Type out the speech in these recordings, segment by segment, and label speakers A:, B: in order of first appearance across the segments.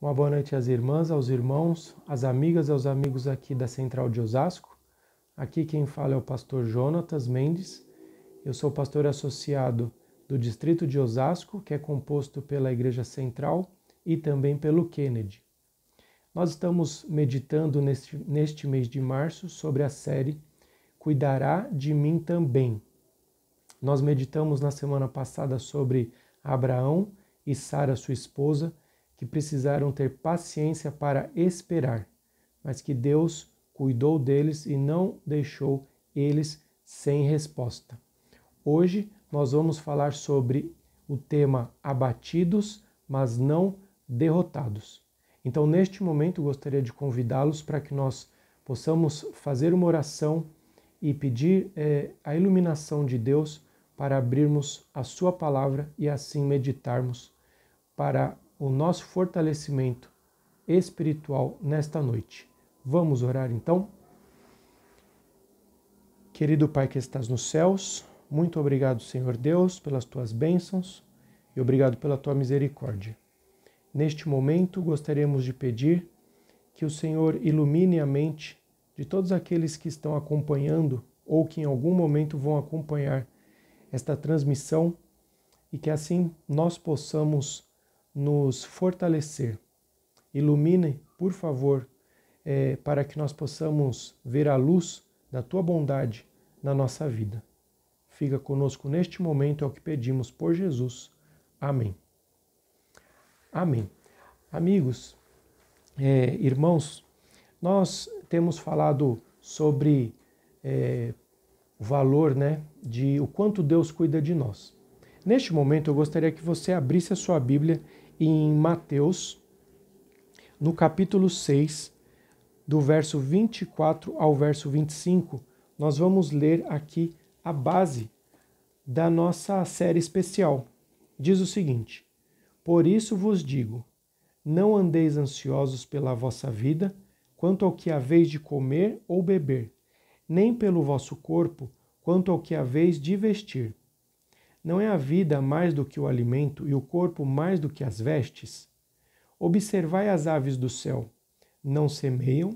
A: Uma boa noite às irmãs, aos irmãos, às amigas e aos amigos aqui da Central de Osasco. Aqui quem fala é o pastor Jonatas Mendes. Eu sou pastor associado do Distrito de Osasco, que é composto pela Igreja Central e também pelo Kennedy. Nós estamos meditando neste mês de março sobre a série Cuidará de Mim Também. Nós meditamos na semana passada sobre Abraão e Sara, sua esposa, que precisaram ter paciência para esperar, mas que Deus cuidou deles e não deixou eles sem resposta. Hoje nós vamos falar sobre o tema abatidos, mas não derrotados. Então, neste momento, gostaria de convidá-los para que nós possamos fazer uma oração e pedir a iluminação de Deus para abrirmos a sua palavra e assim meditarmos para o nosso fortalecimento espiritual nesta noite. Vamos orar então? Querido Pai que estás nos céus, muito obrigado, Senhor Deus, pelas tuas bênçãos e obrigado pela tua misericórdia. Neste momento, gostaríamos de pedir que o Senhor ilumine a mente de todos aqueles que estão acompanhando ou que em algum momento vão acompanhar esta transmissão e que assim nós possamos nos fortalecer. Ilumine, por favor, para que nós possamos ver a luz da tua bondade na nossa vida. Fica conosco neste momento, é o que pedimos por Jesus. Amém. Amém. Amigos, irmãos, nós temos falado sobre o valor, de o quanto Deus cuida de nós. Neste momento, eu gostaria que você abrisse a sua Bíblia em Mateus, no capítulo 6, do verso 24 ao verso 25. Nós vamos ler aqui a base da nossa série especial. Diz o seguinte: Por isso vos digo, não andeis ansiosos pela vossa vida, quanto ao que haveis de comer ou beber, nem pelo vosso corpo, quanto ao que haveis de vestir. Não é a vida mais do que o alimento e o corpo mais do que as vestes? Observai as aves do céu. Não semeiam,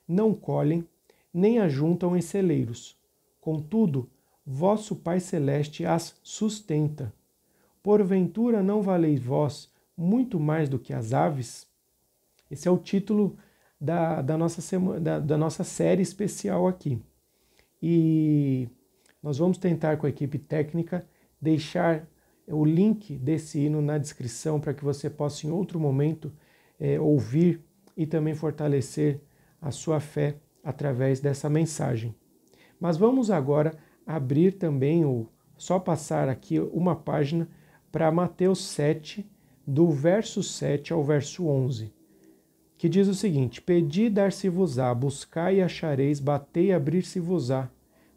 A: não colhem, nem ajuntam em celeiros. Contudo, vosso Pai Celeste as sustenta. Porventura não valeis vós muito mais do que as aves? Esse é o título da nossa série especial aqui. E nós vamos tentar com a equipe técnica deixar o link desse hino na descrição para que você possa em outro momento ouvir e também fortalecer a sua fé através dessa mensagem. Mas vamos agora abrir também, ou só passar aqui uma página para Mateus 7, do verso 7 ao verso 11, que diz o seguinte: Pedi, dar-se-vos-á, buscai e achareis, batei, abrir-se-vos-á,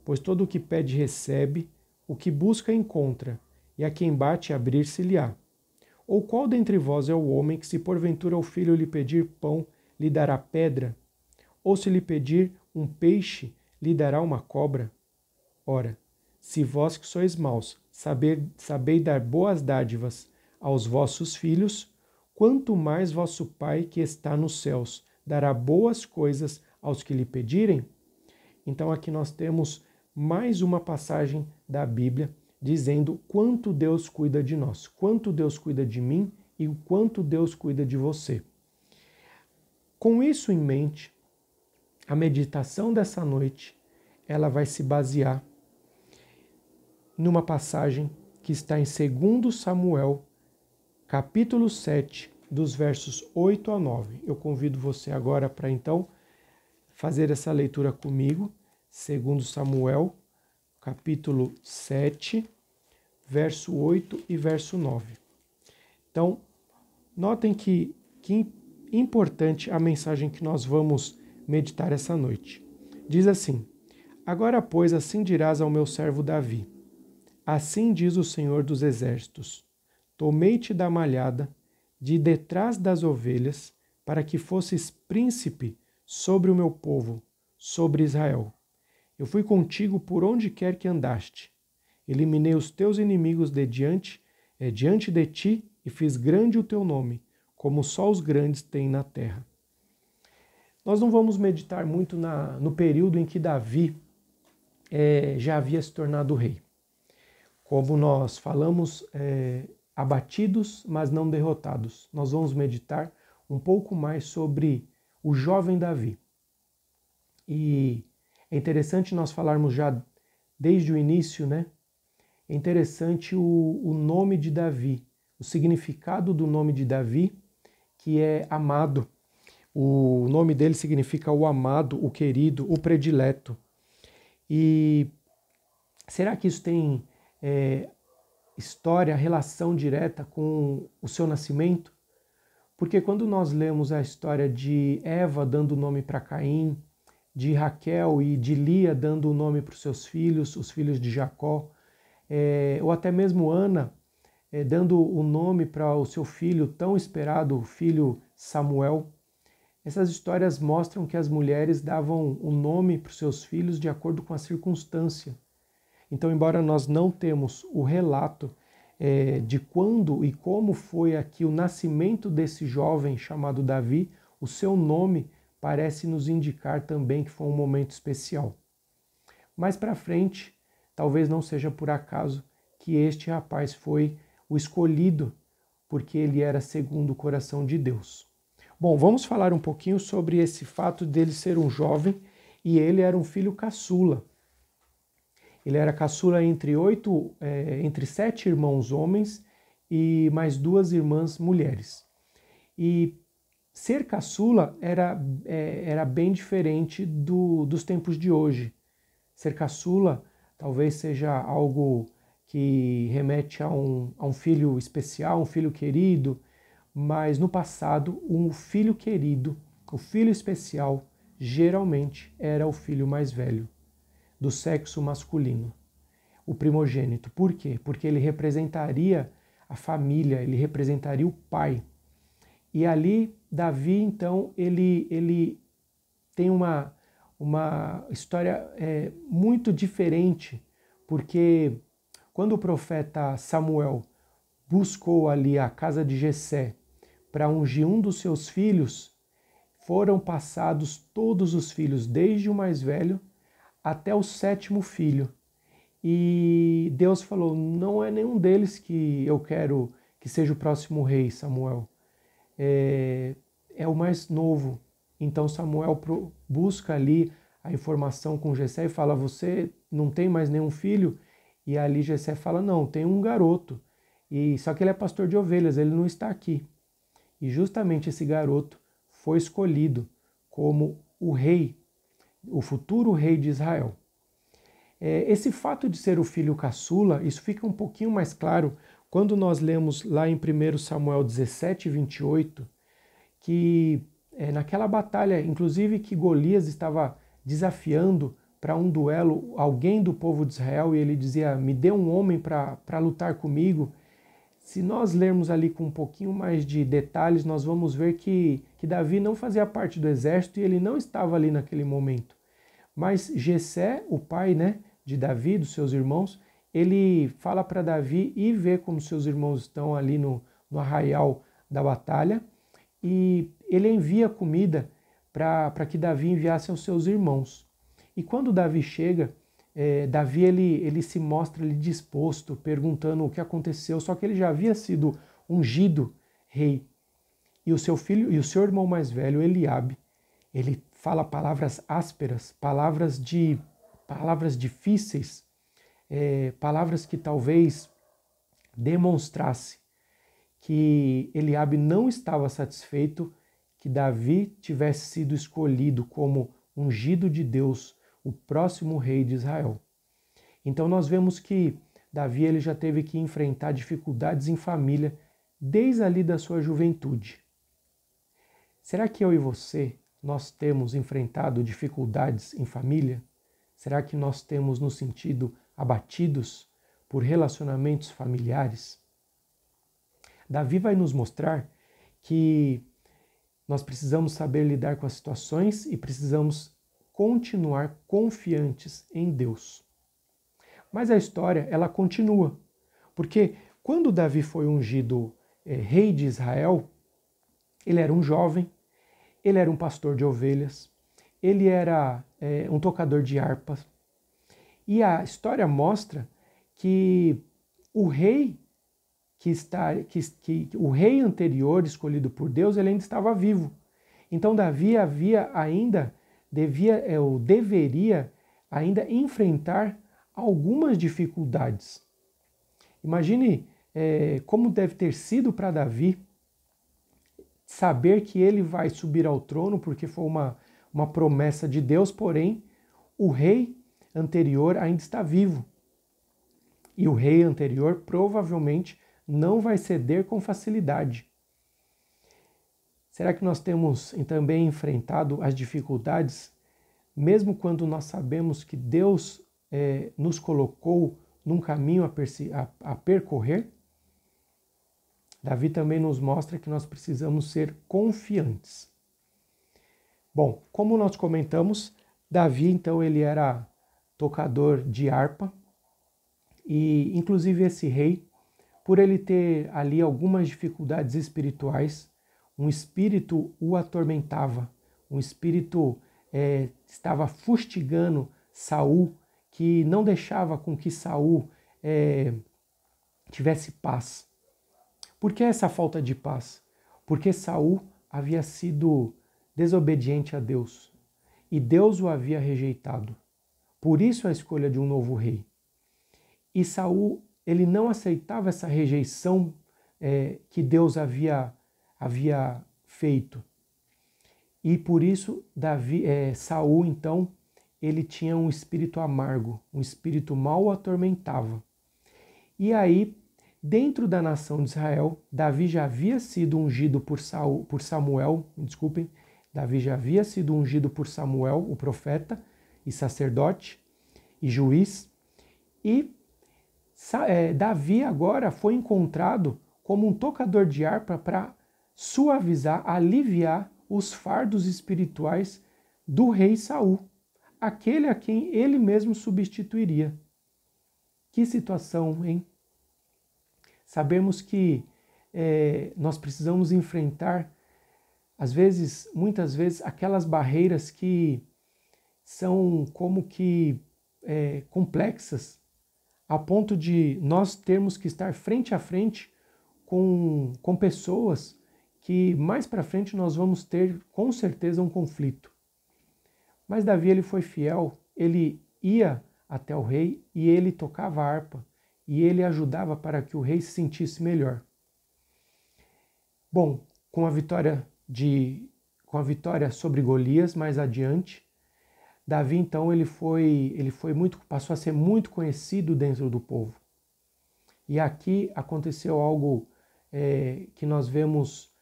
A: pois todo o que pede recebe, o que busca encontra, e a quem bate abrir-se-lhe-á. Ou qual dentre vós é o homem que, se porventura o filho lhe pedir pão, lhe dará pedra? Ou se lhe pedir um peixe, lhe dará uma cobra? Ora, se vós que sois maus, sabeis dar boas dádivas aos vossos filhos, quanto mais vosso Pai que está nos céus dará boas coisas aos que lhe pedirem? Então aqui nós temos mais uma passagem da Bíblia dizendo quanto Deus cuida de nós, quanto Deus cuida de mim e o quanto Deus cuida de você. Com isso em mente, a meditação dessa noite, ela vai se basear numa passagem que está em 2 Samuel, capítulo 7, dos versos 8 a 9. Eu convido você agora para então fazer essa leitura comigo, 2 Samuel, capítulo 7, verso 8 e verso 9. Então, notem que importante a mensagem que nós vamos meditar essa noite. Diz assim: Agora, pois, assim dirás ao meu servo Davi: Assim diz o Senhor dos Exércitos: Tomei-te da malhada, de detrás das ovelhas, para que fosses príncipe sobre o meu povo, sobre Israel. Eu fui contigo por onde quer que andaste. Eliminei os teus inimigos diante de ti e fiz grande o teu nome, como só os grandes têm na terra. Nós não vamos meditar muito no período em que Davi já havia se tornado rei. Como nós falamos, abatidos, mas não derrotados. Nós vamos meditar um pouco mais sobre o jovem Davi. E é interessante nós falarmos já desde o início, né? É interessante o nome de Davi, o significado do nome de Davi, que é amado. O nome dele significa o amado, o querido, o predileto. E será que isso tem história, relação direta com o seu nascimento? Porque quando nós lemos a história de Eva dando o nome para Caim, de Raquel e de Lia dando o nome para os seus filhos, os filhos de Jacó, ou até mesmo Ana dando o nome para o seu filho tão esperado, o filho Samuel, essas histórias mostram que as mulheres davam o nome para os seus filhos de acordo com a circunstância. Então, embora nós não temos o relato de quando e como foi aqui o nascimento desse jovem chamado Davi, o seu nome parece nos indicar também que foi um momento especial. Mais para frente, talvez não seja por acaso que este rapaz foi o escolhido, porque ele era segundo o coração de Deus. Bom, vamos falar um pouquinho sobre esse fato dele ser um jovem e ele era um filho caçula. Ele era caçula entre 7 irmãos homens e mais 2 irmãs mulheres. E ser caçula era bem diferente dos tempos de hoje. Ser caçula talvez seja algo que remete a um filho especial, um filho querido, mas no passado, um filho querido, o filho especial, geralmente era o filho mais velho, do sexo masculino, o primogênito. Por quê? Porque ele representaria a família, ele representaria o pai. E ali, Davi, então, ele tem uma história muito diferente, porque quando o profeta Samuel buscou ali a casa de Jessé para ungir um dos seus filhos, foram passados todos os filhos, desde o mais velho até o 7º filho. E Deus falou, não é nenhum deles que eu quero que seja o próximo rei, Samuel. É o mais novo. Então Samuel busca ali a informação com Jessé e fala, você não tem mais nenhum filho? E ali Jessé fala, não, tem um garoto. Só que ele é pastor de ovelhas, ele não está aqui. E justamente esse garoto foi escolhido como o rei, o futuro rei de Israel. Esse fato de ser o filho caçula, isso fica um pouquinho mais claro quando nós lemos lá em 1 Samuel 17, 28, que naquela batalha, inclusive que Golias estava desafiando para um duelo alguém do povo de Israel e ele dizia, me dê um homem para lutar comigo. Se nós lermos ali com um pouquinho mais de detalhes, nós vamos ver que Davi não fazia parte do exército e ele não estava ali naquele momento. Mas Jessé, o pai, né, de Davi, dos seus irmãos, ele fala para Davi ir ver como seus irmãos estão ali no arraial da batalha e ele envia comida para que Davi enviasse aos seus irmãos. E quando Davi chega, Davi ele se mostra ali disposto, perguntando o que aconteceu, só que ele já havia sido ungido rei. E o seu filho e o seu irmão mais velho, Eliabe, ele fala palavras ásperas, palavras difíceis, palavras que talvez demonstrasse que Eliabe não estava satisfeito que Davi tivesse sido escolhido como ungido de Deus, o próximo rei de Israel. Então nós vemos que Davi ele já teve que enfrentar dificuldades em família desde ali da sua juventude. Será que eu e você, nós temos enfrentado dificuldades em família? Será que nós temos nos sentido abatidos por relacionamentos familiares? Davi vai nos mostrar que nós precisamos saber lidar com as situações e precisamos continuar confiantes em Deus. Mas a história, ela continua, porque quando Davi foi ungido rei de Israel, Ele era um jovem, ele era um pastor de ovelhas, ele era um tocador de harpa. E a história mostra que o rei o rei anterior escolhido por Deus, ele ainda estava vivo. Então Davi deveria ainda enfrentar algumas dificuldades. Imagine como deve ter sido para Davi saber que ele vai subir ao trono, porque foi uma promessa de Deus, porém o rei anterior ainda está vivo. E o rei anterior provavelmente não vai ceder com facilidade. Será que nós temos também enfrentado as dificuldades, mesmo quando nós sabemos que Deus nos colocou num caminho a percorrer? Davi também nos mostra que nós precisamos ser confiantes. Bom, como nós comentamos, Davi, então, ele era tocador de harpa, e inclusive esse rei, por ele ter ali algumas dificuldades espirituais, um espírito o atormentava, um espírito estava fustigando Saul, que não deixava com que Saul tivesse paz. Por que essa falta de paz? Porque Saul havia sido desobediente a Deus e Deus o havia rejeitado. Por isso a escolha de um novo rei. E Saul, ele não aceitava essa rejeição que Deus havia feito. E por isso Saul, então, ele tinha um espírito amargo, um espírito mau o atormentava. E aí, dentro da nação de Israel, Davi já havia sido ungido por Samuel, Davi já havia sido ungido por Samuel, o profeta, e sacerdote, e juiz, e Davi agora foi encontrado como um tocador de harpa para suavizar, aliviar os fardos espirituais do rei Saul, aquele a quem ele mesmo substituiria. Que situação, hein? Sabemos que nós precisamos enfrentar, muitas vezes, aquelas barreiras que são como que complexas, a ponto de nós termos que estar frente a frente com pessoas que mais para frente nós vamos ter com certeza um conflito. Mas Davi, ele foi fiel, ele ia até o rei e ele tocava a harpa e ele ajudava para que o rei se sentisse melhor. Bom, com a vitória sobre Golias mais adiante, Davi, então, passou a ser muito conhecido dentro do povo. E aqui aconteceu algo que nós vemos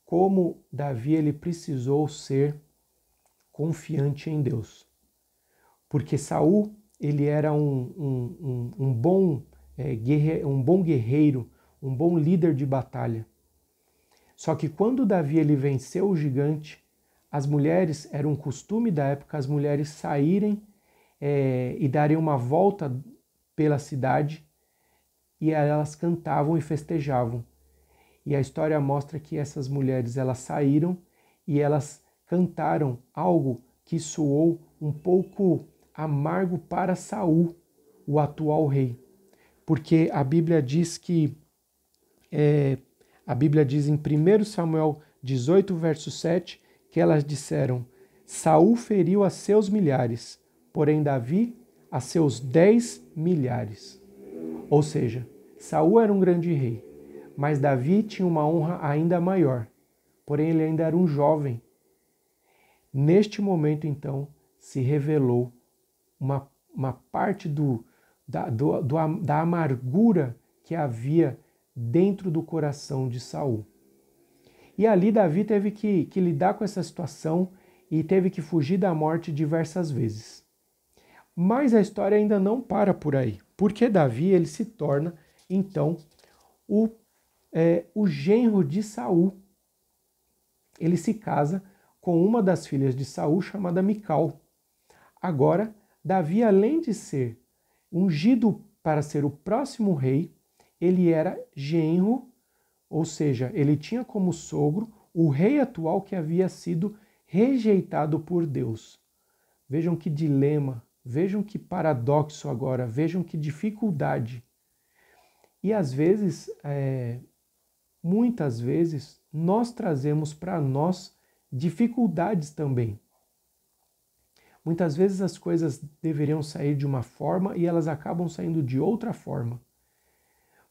A: como Davi ele precisou ser confiante em Deus. Porque Saul, ele era um bom guerreiro, um bom líder de batalha. Só que quando Davi ele venceu o gigante, as mulheres, era um costume da época, as mulheres saírem e darem uma volta pela cidade e elas cantavam e festejavam. E a história mostra que essas mulheres, elas saíram e elas cantaram algo que soou um pouco amargo para Saul, o atual rei. Porque a Bíblia diz em 1 Samuel 18, verso 7, que elas disseram: Saul feriu a seus milhares, porém Davi a seus 10 milhares. Ou seja, Saul era um grande rei, mas Davi tinha uma honra ainda maior, porém ele ainda era um jovem. Neste momento, então, se revelou uma parte da amargura que havia dentro do coração de Saul. E ali Davi teve que lidar com essa situação e teve que fugir da morte diversas vezes. Mas a história ainda não para por aí, porque Davi ele se torna, então, o genro de Saul. Ele se casa com uma das filhas de Saul, chamada Mical. Agora, Davi, além de ser ungido para ser o próximo rei, ele era genro, ou seja, ele tinha como sogro o rei atual que havia sido rejeitado por Deus. Vejam que dilema, vejam que paradoxo agora, vejam que dificuldade. E às vezes, muitas vezes, nós trazemos para nós dificuldades também. Muitas vezes as coisas deveriam sair de uma forma e elas acabam saindo de outra forma.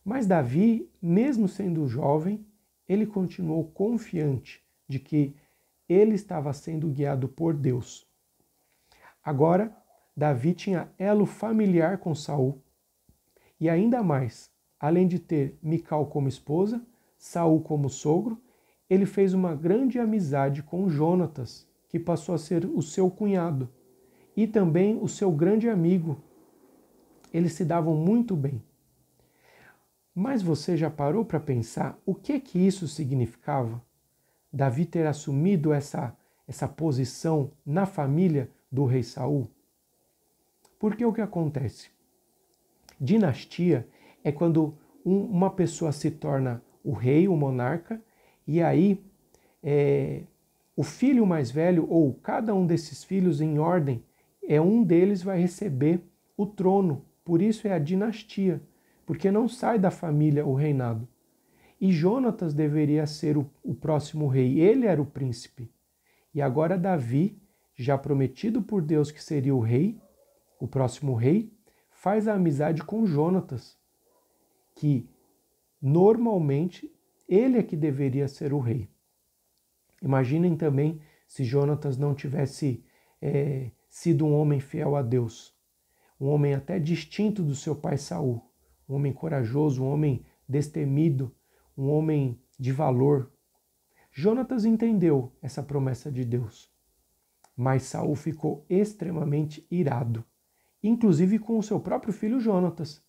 A: Mas Davi, mesmo sendo jovem, ele continuou confiante de que ele estava sendo guiado por Deus. Agora, Davi tinha elo familiar com Saul. E ainda mais, além de ter Mical como esposa, Saul como sogro, ele fez uma grande amizade com Jonatas, que passou a ser o seu cunhado, e também o seu grande amigo. Eles se davam muito bem. Mas você já parou para pensar o que isso significava? Davi ter assumido essa posição na família do rei Saul? Porque o que acontece? Dinastia é quando uma pessoa se torna o rei, o monarca, e aí o filho mais velho, ou cada um desses filhos em ordem, um deles vai receber o trono. Por isso é a dinastia, porque não sai da família o reinado. E Jonatas deveria ser o próximo rei, ele era o príncipe. E agora Davi, já prometido por Deus que seria o rei, o próximo rei, faz a amizade com Jonatas, que normalmente ele é que deveria ser o rei. Imaginem também se Jonatas não tivesse sido um homem fiel a Deus, um homem até distinto do seu pai Saul, um homem corajoso, um homem destemido, um homem de valor. Jonatas entendeu essa promessa de Deus, mas Saul ficou extremamente irado, inclusive com o seu próprio filho Jonatas,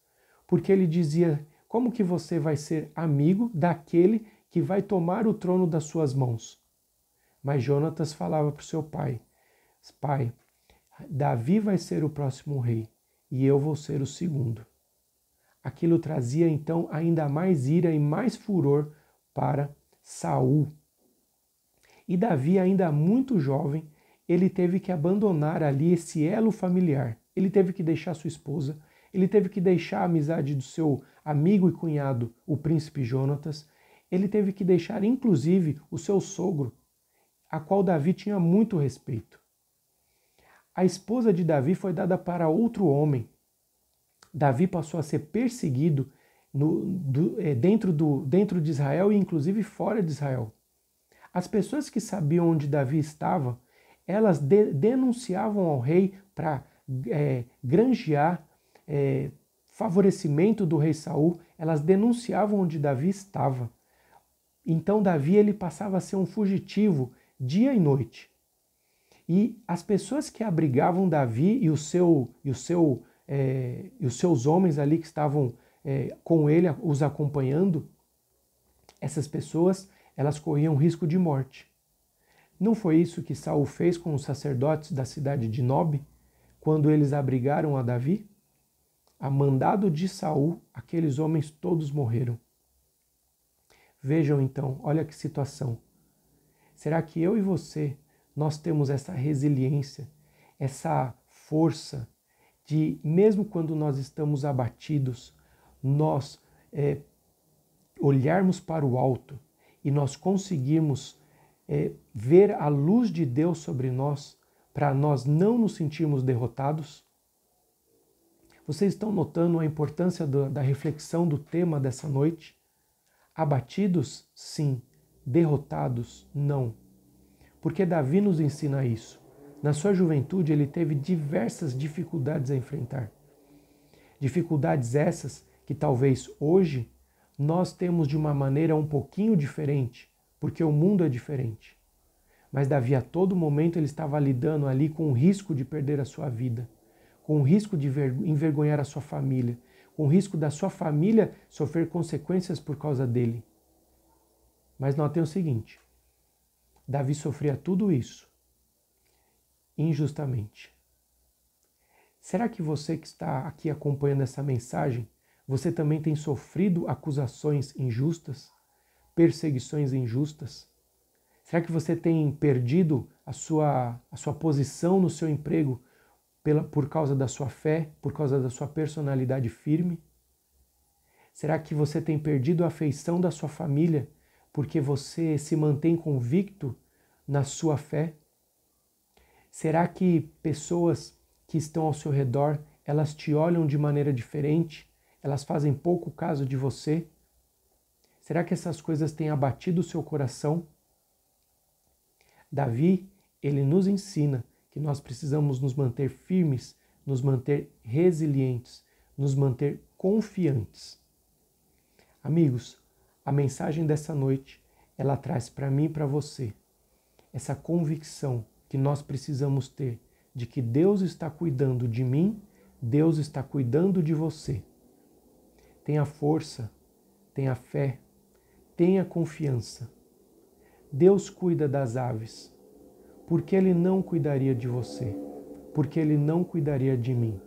A: porque ele dizia: como que você vai ser amigo daquele que vai tomar o trono das suas mãos? Mas Jonatas falava para o seu pai: pai, Davi vai ser o próximo rei e eu vou ser o segundo. Aquilo trazia então ainda mais ira e mais furor para Saul. E Davi, ainda muito jovem, ele teve que abandonar ali esse elo familiar. Ele teve que deixar sua esposa, ele teve que deixar a amizade do seu amigo e cunhado, o príncipe Jonatas. Ele teve que deixar, inclusive, o seu sogro, a qual Davi tinha muito respeito. A esposa de Davi foi dada para outro homem. Davi passou a ser perseguido dentro de Israel e inclusive fora de Israel. As pessoas que sabiam onde Davi estava, elas denunciavam ao rei para granjear favorecimento do rei Saul, elas denunciavam onde Davi estava. Então Davi ele passava a ser um fugitivo dia e noite. E as pessoas que abrigavam Davi e os seus homens ali que estavam com ele, os acompanhando, essas pessoas, elas corriam risco de morte. Não foi isso que Saul fez com os sacerdotes da cidade de Nob, quando eles abrigaram a Davi? A mandado de Saul, aqueles homens todos morreram. Vejam então, olha que situação. Será que eu e você, nós temos essa resiliência, essa força de, mesmo quando nós estamos abatidos, nós olharmos para o alto e nós conseguirmos ver a luz de Deus sobre nós, para nós não nos sentirmos derrotados? Vocês estão notando a importância da reflexão do tema dessa noite? Abatidos, sim. Derrotados, não. Porque Davi nos ensina isso. Na sua juventude, ele teve diversas dificuldades a enfrentar. Dificuldades essas que talvez hoje nós temos de uma maneira um pouquinho diferente, porque o mundo é diferente. Mas Davi, a todo momento, ele estava lidando ali com o risco de perder a sua vida, com o risco de envergonhar a sua família, com o risco da sua família sofrer consequências por causa dele. Mas notem o seguinte, Davi sofria tudo isso injustamente. Será que você que está aqui acompanhando essa mensagem, você também tem sofrido acusações injustas, perseguições injustas? Será que você tem perdido a sua posição no seu emprego por causa da sua fé, por causa da sua personalidade firme? Será que você tem perdido a afeição da sua família porque você se mantém convicto na sua fé? Será que pessoas que estão ao seu redor, elas te olham de maneira diferente? Elas fazem pouco caso de você? Será que essas coisas têm abatido o seu coração? Davi, ele nos ensina que nós precisamos nos manter firmes, nos manter resilientes, nos manter confiantes. Amigos, a mensagem dessa noite, ela traz para mim e para você essa convicção que nós precisamos ter de que Deus está cuidando de mim, Deus está cuidando de você. Tenha força, tenha fé, tenha confiança. Deus cuida das aves. Por que Ele não cuidaria de você? Por que Ele não cuidaria de mim?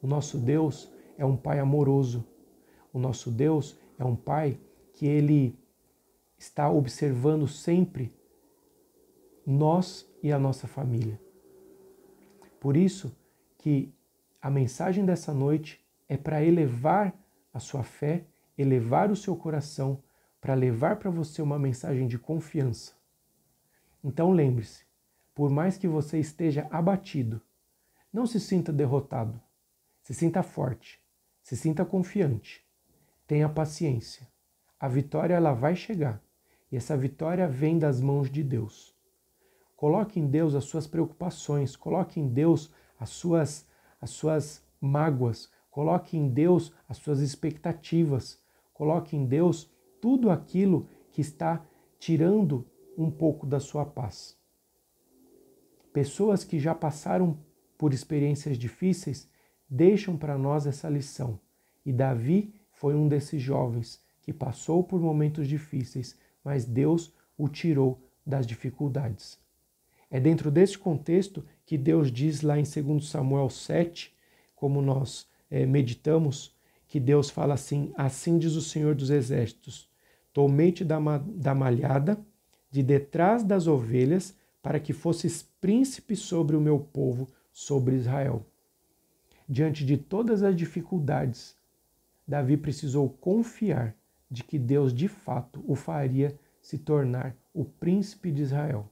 A: O nosso Deus é um Pai amoroso. O nosso Deus é um Pai que Ele está observando sempre nós e a nossa família. Por isso que a mensagem dessa noite é para elevar a sua fé, elevar o seu coração, para levar para você uma mensagem de confiança. Então lembre-se, por mais que você esteja abatido, não se sinta derrotado, se sinta forte, se sinta confiante, tenha paciência. A vitória ela vai chegar e essa vitória vem das mãos de Deus. Coloque em Deus as suas preocupações, coloque em Deus as suas mágoas, coloque em Deus as suas expectativas, coloque em Deus tudo aquilo que está tirando um pouco da sua paz. Pessoas que já passaram por experiências difíceis deixam para nós essa lição. E Davi foi um desses jovens que passou por momentos difíceis, mas Deus o tirou das dificuldades. É dentro desse contexto que Deus diz lá em 2 Samuel 7, como nós meditamos, que Deus fala assim: assim diz o Senhor dos Exércitos, tomei-te da malhada, de detrás das ovelhas, para que fosses príncipe sobre o meu povo, sobre Israel. Diante de todas as dificuldades, Davi precisou confiar de que Deus de fato o faria se tornar o príncipe de Israel.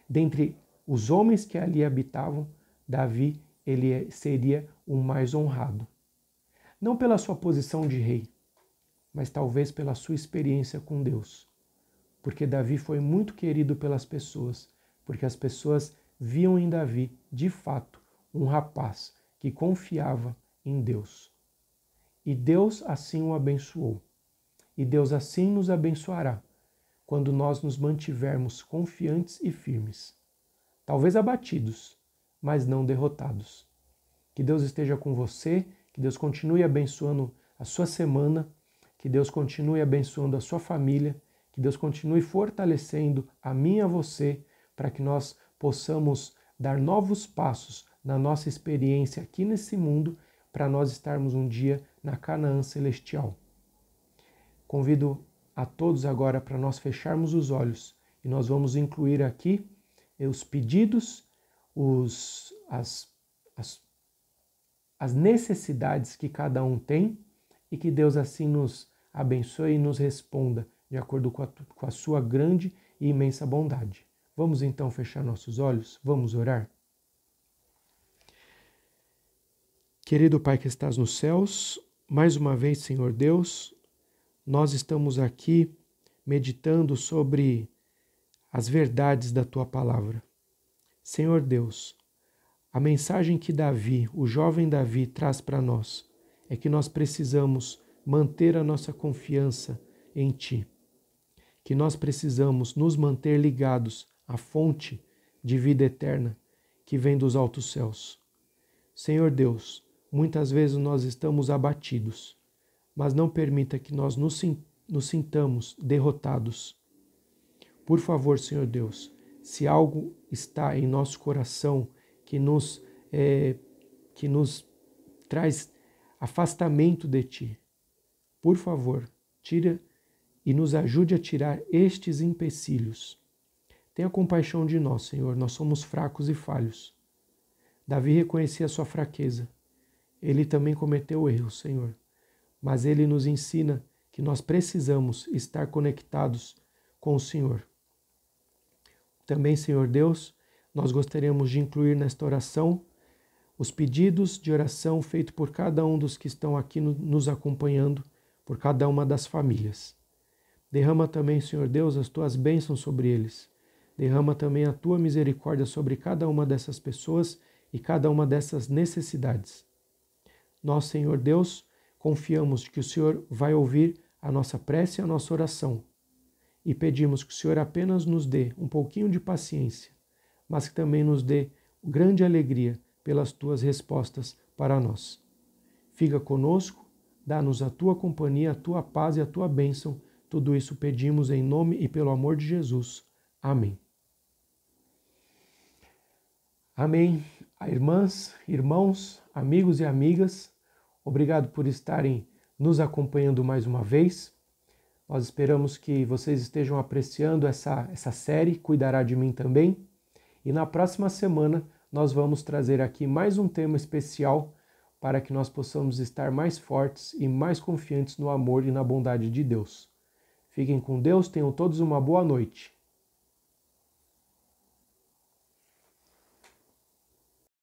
A: Dentre os homens que ali habitavam, Davi ele seria o mais honrado. Não pela sua posição de rei, mas talvez pela sua experiência com Deus. Porque Davi foi muito querido pelas pessoas, porque as pessoas viam em Davi, de fato, um rapaz que confiava em Deus. E Deus assim o abençoou. E Deus assim nos abençoará, quando nós nos mantivermos confiantes e firmes. Talvez abatidos, mas não derrotados. Que Deus esteja com você, que Deus continue abençoando a sua semana, que Deus continue abençoando a sua família, que Deus continue fortalecendo a mim e a você, para que nós possamos dar novos passos na nossa experiência aqui nesse mundo, para nós estarmos um dia na Canaã celestial. Convido a todos agora para nós fecharmos os olhos e nós vamos incluir aqui os pedidos, as necessidades que cada um tem e que Deus assim nos abençoe e nos responda de acordo com a sua grande e imensa bondade. Vamos então fechar nossos olhos? Vamos orar? Querido Pai que estás nos céus, mais uma vez, Senhor Deus, nós estamos aqui meditando sobre as verdades da Tua Palavra. Senhor Deus, a mensagem que Davi, o jovem Davi, traz para nós é que nós precisamos manter a nossa confiança em Ti, que nós precisamos nos manter ligados à fonte de vida eterna que vem dos altos céus. Senhor Deus, muitas vezes nós estamos abatidos, mas não permita que nós nos sintamos derrotados. Por favor, Senhor Deus, se algo está em nosso coração que nos traz afastamento de Ti, por favor, tira e nos ajude a tirar estes empecilhos. Tenha compaixão de nós, Senhor, nós somos fracos e falhos. Davi reconhecia a sua fraqueza. Ele também cometeu erros, Senhor, mas ele nos ensina que nós precisamos estar conectados com o Senhor. Também, Senhor Deus, nós gostaríamos de incluir nesta oração os pedidos de oração feitos por cada um dos que estão aqui nos acompanhando, por cada uma das famílias. Derrama também, Senhor Deus, as tuas bênçãos sobre eles. Derrama também a tua misericórdia sobre cada uma dessas pessoas e cada uma dessas necessidades. Nós, Senhor Deus, confiamos que o Senhor vai ouvir a nossa prece e a nossa oração. E pedimos que o Senhor apenas nos dê um pouquinho de paciência, mas que também nos dê grande alegria pelas tuas respostas para nós. Fica conosco, dá-nos a tua companhia, a tua paz e a tua bênção. Tudo isso pedimos em nome e pelo amor de Jesus. Amém. Amém. Irmãs, irmãos, amigos e amigas, obrigado por estarem nos acompanhando mais uma vez. Nós esperamos que vocês estejam apreciando essa série, Cuidará de Mim Também. E na próxima semana nós vamos trazer aqui mais um tema especial para que nós possamos estar mais fortes e mais confiantes no amor e na bondade de Deus. Fiquem com Deus, tenham todos uma boa noite.